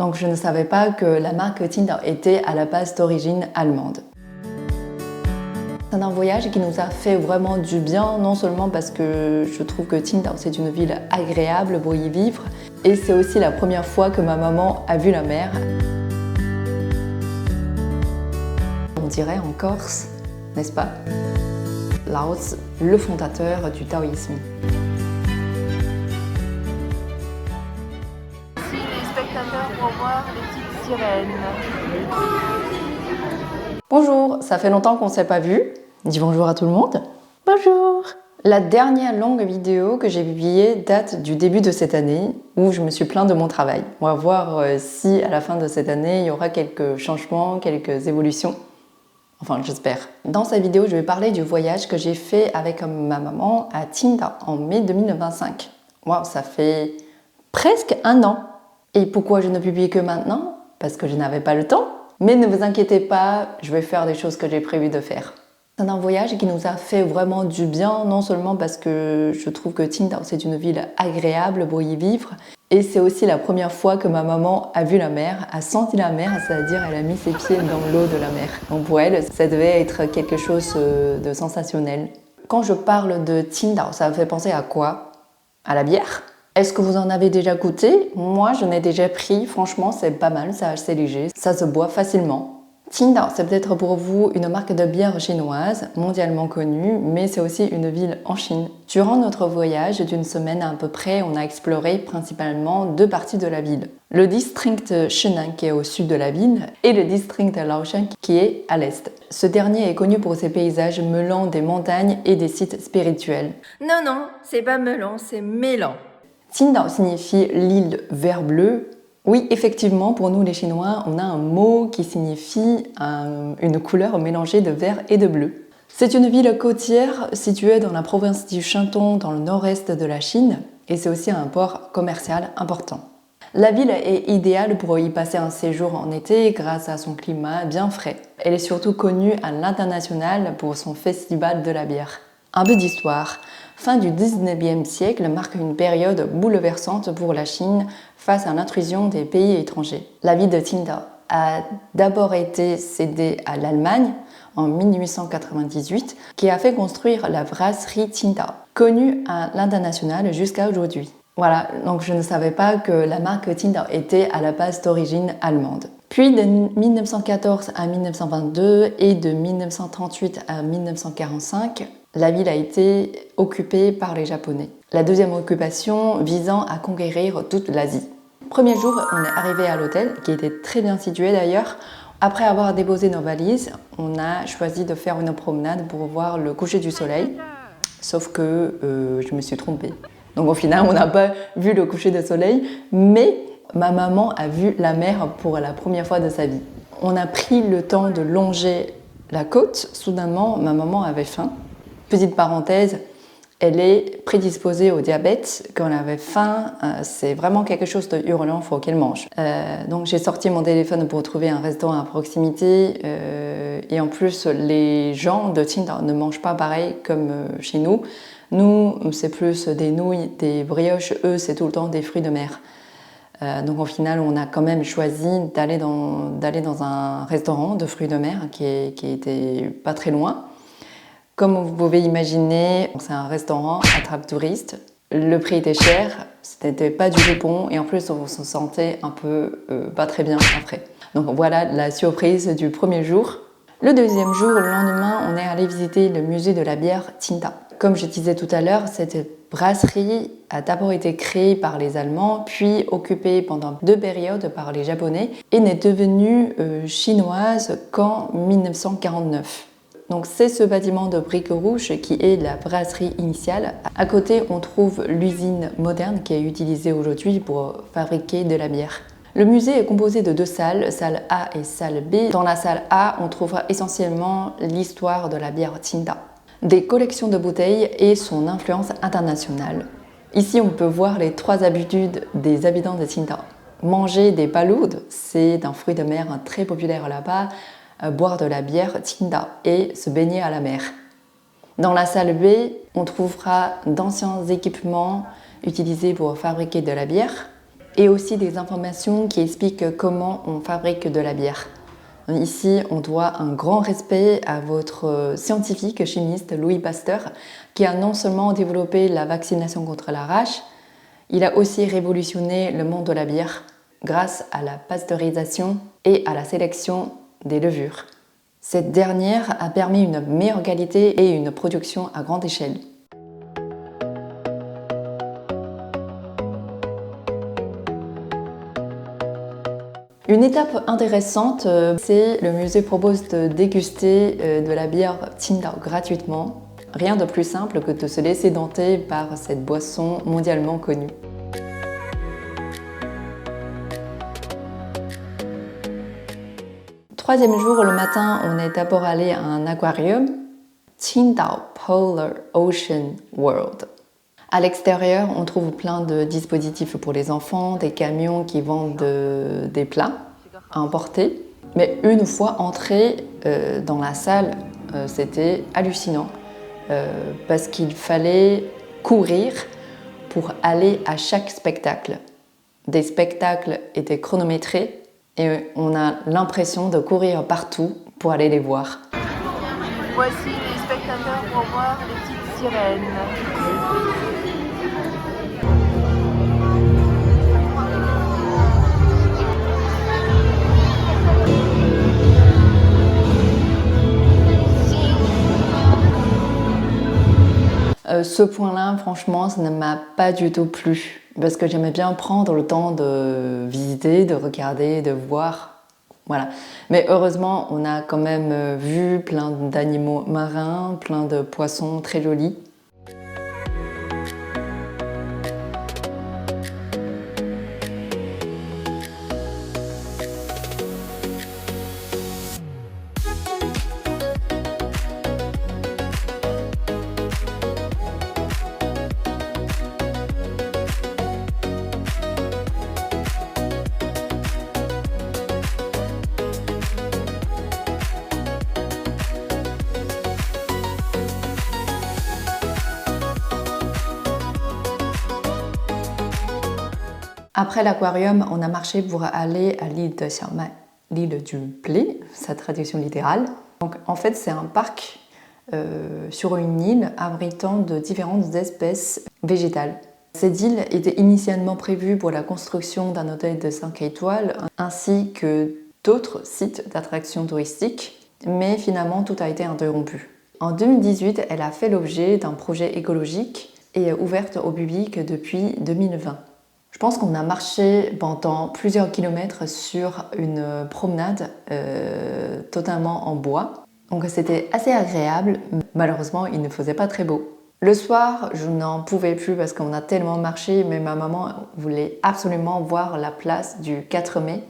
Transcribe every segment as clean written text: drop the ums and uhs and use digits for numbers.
donc je ne savais pas que la marque Tsingtao était à la base d'origine allemande. C'est un voyage qui nous a fait vraiment du bien, non seulement parce que je trouve que Tsingtao c'est une ville agréable pour y vivre, et c'est aussi la première fois que ma maman a vu la mer. On dirait en Corse, n'est-ce pas? Lao Tzu, le fondateur du taoïsme. Ici, les spectateurs vont voir les petites sirènes. Bonjour, ça fait longtemps qu'on ne s'est pas vu. Dis bonjour à tout le monde. Bonjour. La dernière longue vidéo que j'ai publiée date du début de cette année où je me suis plaint de mon travail. On va voir si à la fin de cette année il y aura quelques changements, quelques évolutions. Enfin, j'espère. Dans cette vidéo, je vais parler du voyage que j'ai fait avec ma maman à Tsingtao en mai 2025. Waouh, ça fait presque un an. Et pourquoi je ne publie que maintenant? Parce que je n'avais pas le temps. Mais ne vous inquiétez pas, je vais faire des choses que j'ai prévu de faire. C'est un voyage qui nous a fait vraiment du bien, non seulement parce que je trouve que Tsingtao c'est une ville agréable pour y vivre, et c'est aussi la première fois que ma maman a vu la mer, a senti la mer, c'est-à-dire elle a mis ses pieds dans l'eau de la mer. Donc pour elle, ça devait être quelque chose de sensationnel. Quand je parle de Tsingtao, ça me fait penser à quoi? À la bière? Est-ce que vous en avez déjà goûté? Moi, je n'ai déjà pris. Franchement, c'est pas mal, c'est assez léger. Ça se boit facilement. Tsingtao, c'est peut-être pour vous une marque de bière chinoise, mondialement connue, mais c'est aussi une ville en Chine. Durant notre voyage d'une semaine à peu près, on a exploré principalement deux parties de la ville. Le district Shenan, qui est au sud de la ville, et le district Laoshan, qui est à l'est. Ce dernier est connu pour ses paysages mêlant des montagnes et des sites spirituels. Non, c'est pas melon, c'est mélan. Tsingtao signifie l'île vert bleu. Oui, effectivement, pour nous les Chinois, on a un mot qui signifie une couleur mélangée de vert et de bleu. C'est une ville côtière située dans la province du Shandong, dans le nord-est de la Chine, et c'est aussi un port commercial important. La ville est idéale pour y passer un séjour en été grâce à son climat bien frais. Elle est surtout connue à l'international pour son festival de la bière. Un peu d'histoire. Fin du 19e siècle marque une période bouleversante pour la Chine face à l'intrusion des pays étrangers. La ville de Tsingtao a d'abord été cédée à l'Allemagne en 1898, qui a fait construire la brasserie Tsingtao, connue à l'international jusqu'à aujourd'hui. Voilà, donc je ne savais pas que la marque Tsingtao était à la base d'origine allemande. Puis de 1914 à 1922 et de 1938 à 1945, la ville a été occupée par les Japonais. La deuxième occupation visant à conquérir toute l'Asie. Premier jour, on est arrivé à l'hôtel, qui était très bien situé d'ailleurs. Après avoir déposé nos valises, on a choisi de faire une promenade pour voir le coucher du soleil. Sauf que je me suis trompée. Donc au final, on n'a pas vu le coucher du soleil, mais ma maman a vu la mer pour la première fois de sa vie. On a pris le temps de longer la côte. Soudainement, ma maman avait faim. Petite parenthèse, elle est prédisposée au diabète. Quand elle avait faim, c'est vraiment quelque chose de hurlant, il faut qu'elle mange. Donc j'ai sorti mon téléphone pour trouver un restaurant à proximité. Et en plus, les gens de Tsingtao ne mangent pas pareil comme chez nous. Nous, c'est plus des nouilles, des brioches. Eux, c'est tout le temps des fruits de mer. Donc au final, on a quand même choisi d'aller dans un restaurant de fruits de mer qui était pas très loin. Comme vous pouvez imaginer, c'est un restaurant attrape-touriste. Le prix était cher, ce n'était pas du jupon et en plus on se sentait un peu pas très bien après. Donc voilà la surprise du premier jour. Le deuxième jour, le lendemain, on est allé visiter le musée de la bière Tsingtao. Comme je disais tout à l'heure, cette brasserie a d'abord été créée par les Allemands, puis occupée pendant deux périodes par les Japonais et n'est devenue chinoise qu'en 1949. Donc c'est ce bâtiment de briques rouges qui est la brasserie initiale. À côté, on trouve l'usine moderne qui est utilisée aujourd'hui pour fabriquer de la bière. Le musée est composé de deux salles, salle A et salle B. Dans la salle A, on trouvera essentiellement l'histoire de la bière Tsingtao, des collections de bouteilles et son influence internationale. Ici, on peut voir les trois habitudes des habitants de Tsingtao. Manger des paloudes, c'est un fruit de mer très populaire là-bas. Boire de la bière Tsingtao et se baigner à la mer. Dans la salle B, on trouvera d'anciens équipements utilisés pour fabriquer de la bière. et aussi des informations qui expliquent comment on fabrique de la bière. Ici, on doit un grand respect à votre scientifique chimiste Louis Pasteur, qui a non seulement développé la vaccination contre la rage, il a aussi révolutionné le monde de la bière grâce à la pasteurisation et à la sélection des levures. Cette dernière a permis une meilleure qualité et une production à grande échelle. Une étape intéressante, c'est le musée propose de déguster de la bière Tsingtao gratuitement. Rien de plus simple que de se laisser dompter par cette boisson mondialement connue. Troisième jour, le matin, on est d'abord allé à un aquarium, Tsingtao Polar Ocean World. À l'extérieur, on trouve plein de dispositifs pour les enfants, des camions qui vendent des plats à emporter. Mais une fois entré dans la salle, c'était hallucinant parce qu'il fallait courir pour aller à chaque spectacle. Des spectacles étaient chronométrés et on a l'impression de courir partout pour aller les voir. Voici les spectateurs pour voir les petites sirènes. Ce point-là, franchement, ça ne m'a pas du tout plu parce que j'aimais bien prendre le temps de visiter, de regarder, de voir. Voilà. Mais heureusement, on a quand même vu plein d'animaux marins, plein de poissons très jolis. Après l'aquarium, on a marché pour aller à l'île de Xiaomai, l'île du blé, sa traduction littérale. Donc, en fait, c'est un parc sur une île abritant de différentes espèces végétales. Cette île était initialement prévue pour la construction d'un hôtel de 5 étoiles ainsi que d'autres sites d'attractions touristiques, mais finalement tout a été interrompu. En 2018, elle a fait l'objet d'un projet écologique et est ouverte au public depuis 2020. Je pense qu'on a marché pendant plusieurs kilomètres sur une promenade totalement en bois. Donc c'était assez agréable. Malheureusement, il ne faisait pas très beau. Le soir, je n'en pouvais plus parce qu'on a tellement marché, mais ma maman voulait absolument voir la place du 4 mai.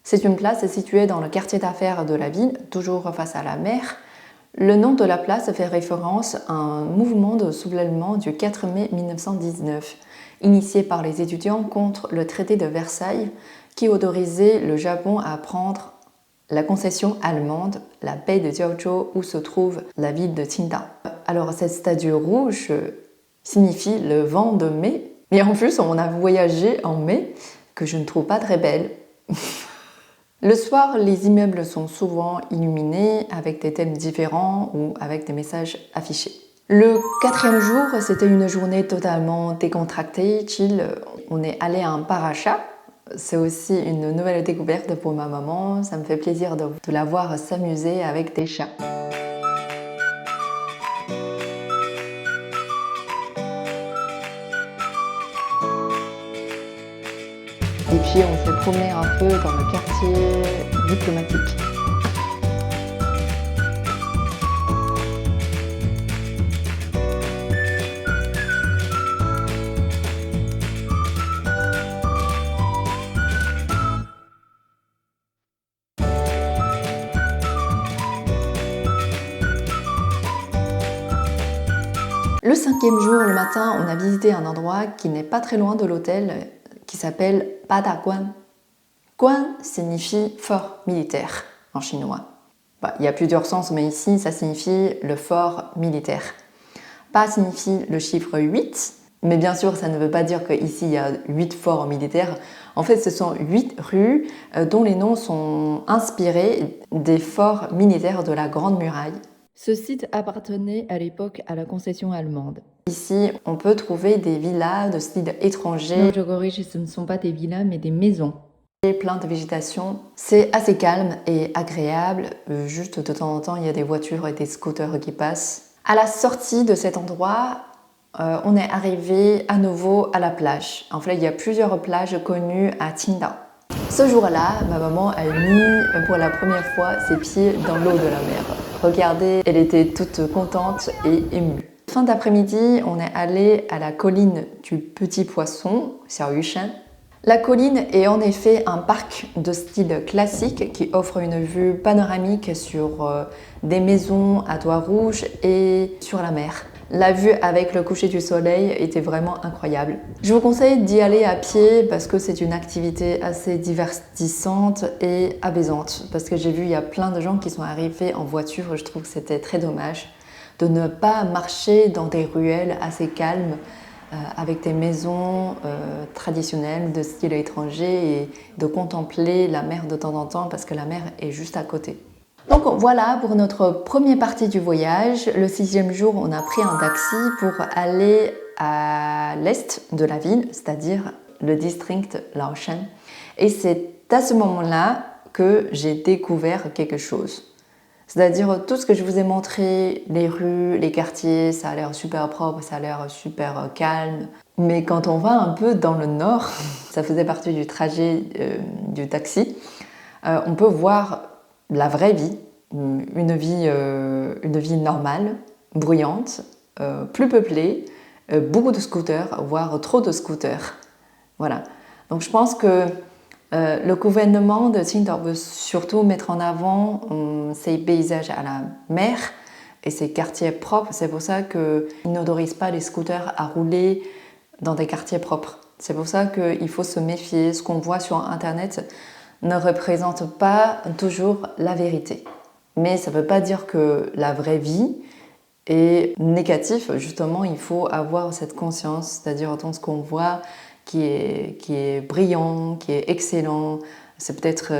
C'est une place située dans le quartier d'affaires de la ville, toujours face à la mer. Le nom de la place fait référence à un mouvement de soulèvement du 4 mai 1919, initié par les étudiants contre le traité de Versailles, qui autorisait le Japon à prendre la concession allemande, la baie de Jiaozhou, où se trouve la ville de Qingdao. Alors cette statue rouge signifie le vent de mai, et en plus on a voyagé en mai, que je ne trouve pas très belle. Le soir, les immeubles sont souvent illuminés avec des thèmes différents ou avec des messages affichés. Le 4e jour, c'était une journée totalement décontractée, chill. On est allé à un parachat. C'est aussi une nouvelle découverte pour ma maman. Ça me fait plaisir de la voir s'amuser avec des chats. Et puis on s'est promené un peu dans le quartier diplomatique. Le 5e jour, le matin, on a visité un endroit qui n'est pas très loin de l'hôtel, qui s'appelle Badaguan. Guan signifie fort militaire en chinois. Il y a plusieurs sens, mais ici, ça signifie le fort militaire. Pa signifie le chiffre 8, mais bien sûr, ça ne veut pas dire qu'ici, il y a 8 forts militaires. En fait, ce sont 8 rues dont les noms sont inspirés des forts militaires de la Grande Muraille. Ce site appartenait à l'époque à la concession allemande. Ici, on peut trouver des villas de style étranger. Non, je corrige, ce ne sont pas des villas, mais des maisons. Plein de végétation. C'est assez calme et agréable. Juste de temps en temps, il y a des voitures et des scooters qui passent. À la sortie de cet endroit, on est arrivé à nouveau à la plage. En fait, il y a plusieurs plages connues à Qingdao. Ce jour-là, ma maman a mis pour la première fois ses pieds dans l'eau de la mer. Regardez, elle était toute contente et émue. Fin d'après-midi, on est allé à la colline du Petit Poisson, Xiaoyushan. La colline est en effet un parc de style classique qui offre une vue panoramique sur des maisons à toit rouge et sur la mer. La vue avec le coucher du soleil était vraiment incroyable. Je vous conseille d'y aller à pied parce que c'est une activité assez divertissante et apaisante. Parce que j'ai vu il y a plein de gens qui sont arrivés en voiture, je trouve que c'était très dommage de ne pas marcher dans des ruelles assez calmes avec des maisons traditionnelles de style étranger et de contempler la mer de temps en temps parce que la mer est juste à côté. Donc voilà pour notre première partie du voyage. Le 6e jour, on a pris un taxi pour aller à l'est de la ville, c'est-à-dire le district Laoshan. Et c'est à ce moment-là que j'ai découvert quelque chose. C'est-à-dire tout ce que je vous ai montré, les rues, les quartiers, ça a l'air super propre, ça a l'air super calme. Mais quand on va un peu dans le nord, ça faisait partie du trajet du taxi, on peut voir la vraie vie, une vie normale, bruyante, plus peuplée, beaucoup de scooters, voire trop de scooters. Voilà. Donc je pense que le gouvernement de Qingdao veut surtout mettre en avant ces paysages à la mer et ces quartiers propres. C'est pour ça qu'ils n'autorisent pas les scooters à rouler dans des quartiers propres. C'est pour ça qu'il faut se méfier. Ce qu'on voit sur Internet ne représente pas toujours la vérité. Mais ça ne veut pas dire que la vraie vie est négative. Justement, il faut avoir cette conscience, c'est-à-dire dans ce qu'on voit qui est brillant, qui est excellent. C'est peut-être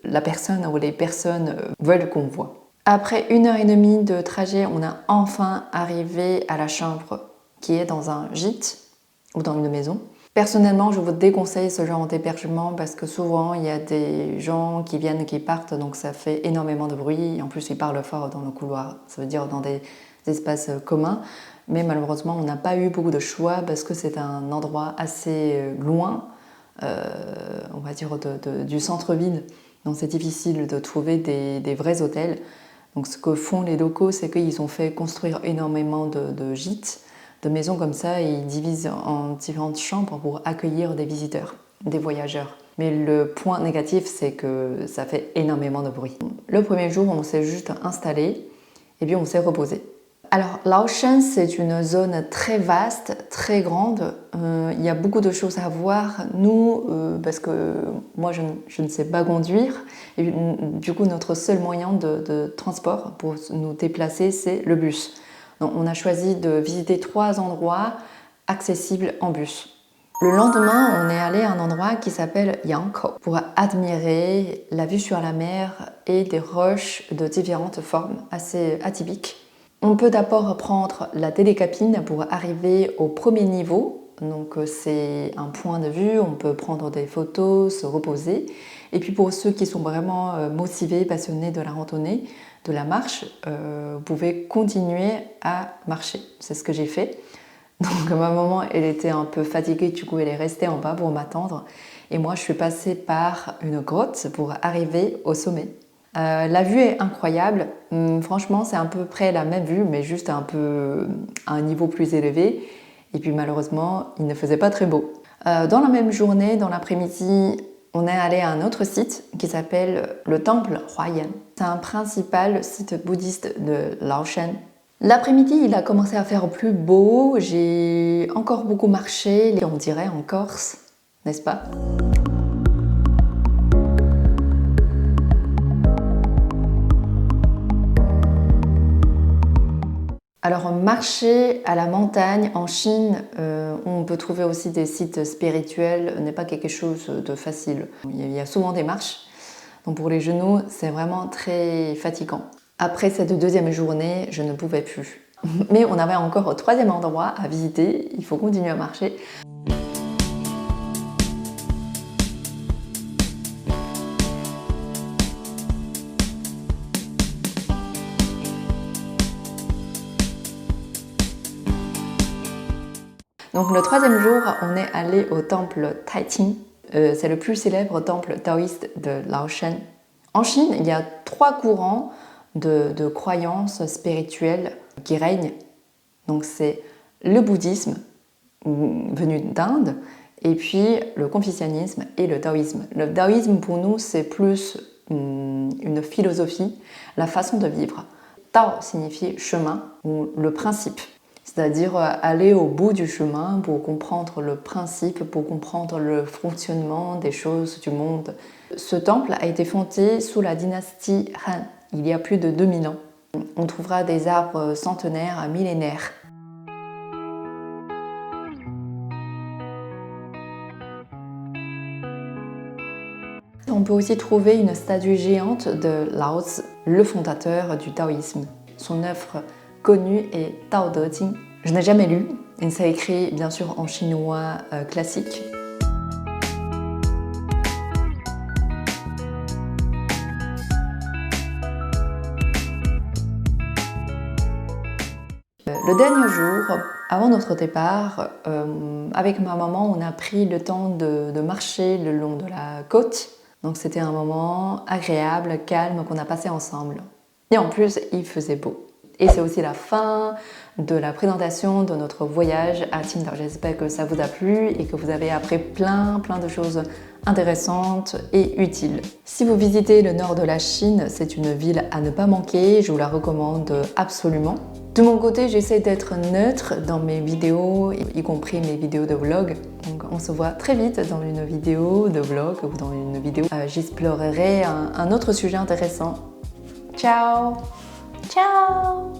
la personne ou les personnes veulent qu'on voit. Après 1h30 de trajet, on a enfin arrivé à la chambre qui est dans un gîte ou dans une maison. Personnellement, je vous déconseille ce genre d'hébergement parce que souvent, il y a des gens qui viennent et qui partent, donc ça fait énormément de bruit. En plus, ils parlent fort dans le couloir, ça veut dire dans des espaces communs. Mais malheureusement, on n'a pas eu beaucoup de choix parce que c'est un endroit assez loin, on va dire, du centre-ville. Donc c'est difficile de trouver des vrais hôtels. Donc ce que font les locaux, c'est qu'ils ont fait construire énormément de gîtes, de maisons comme ça, et ils divisent en différentes chambres pour accueillir des visiteurs, des voyageurs. Mais le point négatif, c'est que ça fait énormément de bruit. Le premier jour, on s'est juste installé et puis on s'est reposé. Alors, Laoshan, c'est une zone très vaste, très grande. Il y a beaucoup de choses à voir. Nous, parce que moi, je ne sais pas conduire, et du coup, notre seul moyen de transport pour nous déplacer, c'est le bus. Donc, on a choisi de visiter 3 endroits accessibles en bus. Le lendemain, on est allé à un endroit qui s'appelle Yangkou pour admirer la vue sur la mer et des roches de différentes formes assez atypiques. On peut d'abord prendre la télécabine pour arriver au premier niveau. Donc c'est un point de vue, on peut prendre des photos, se reposer. Et puis pour ceux qui sont vraiment motivés, passionnés de la randonnée, de la marche, vous pouvez continuer à marcher. C'est ce que j'ai fait. Donc ma maman, elle était un peu fatiguée, du coup elle est restée en bas pour m'attendre. Et moi, je suis passée par une grotte pour arriver au sommet. La vue est incroyable. Franchement, c'est à peu près la même vue, mais juste un peu à un niveau plus élevé. Et puis malheureusement, il ne faisait pas très beau. Dans la même journée, dans l'après-midi, on est allé à un autre site qui s'appelle le temple Huayan. C'est un principal site bouddhiste de Laoshan. L'après-midi, il a commencé à faire plus beau. J'ai encore beaucoup marché, on dirait en Corse, n'est-ce pas ? Alors marcher à la montagne en Chine, on peut trouver aussi des sites spirituels, n'est pas quelque chose de facile. Il y a souvent des marches, donc pour les genoux c'est vraiment très fatigant. Après cette deuxième journée, je ne pouvais plus. Mais on avait encore un troisième endroit à visiter, il faut continuer à marcher. Donc le troisième jour, on est allé au temple Taiqing. C'est le plus célèbre temple taoïste de Laoshan. En Chine, il y a 3 courants de croyances spirituelles qui règnent. Donc c'est le bouddhisme, venu d'Inde, et puis le confucianisme et le taoïsme. Le taoïsme pour nous, c'est plus une philosophie, la façon de vivre. Tao signifie chemin ou le principe. C'est-à-dire aller au bout du chemin pour comprendre le principe, pour comprendre le fonctionnement des choses du monde. Ce temple a été fondé sous la dynastie Han, il y a plus de 2000 ans. On trouvera des arbres centenaires, millénaires. On peut aussi trouver une statue géante de Lao Tzu, le fondateur du taoïsme. Son œuvre connue est Tao Te Ching. Je n'ai jamais lu, et c'est écrit bien sûr en chinois classique. Le dernier jour, avant notre départ, avec ma maman, on a pris le temps de marcher le long de la côte. Donc c'était un moment agréable, calme qu'on a passé ensemble. Et en plus, il faisait beau. Et c'est aussi la fin de la présentation de notre voyage à Qingdao. J'espère que ça vous a plu et que vous avez appris plein de choses intéressantes et utiles. Si vous visitez le nord de la Chine, c'est une ville à ne pas manquer, je vous la recommande absolument. De mon côté, j'essaie d'être neutre dans mes vidéos, y compris mes vidéos de vlog. Donc on se voit très vite dans une vidéo de vlog ou dans une vidéo. J'explorerai un autre sujet intéressant. Ciao! Ciao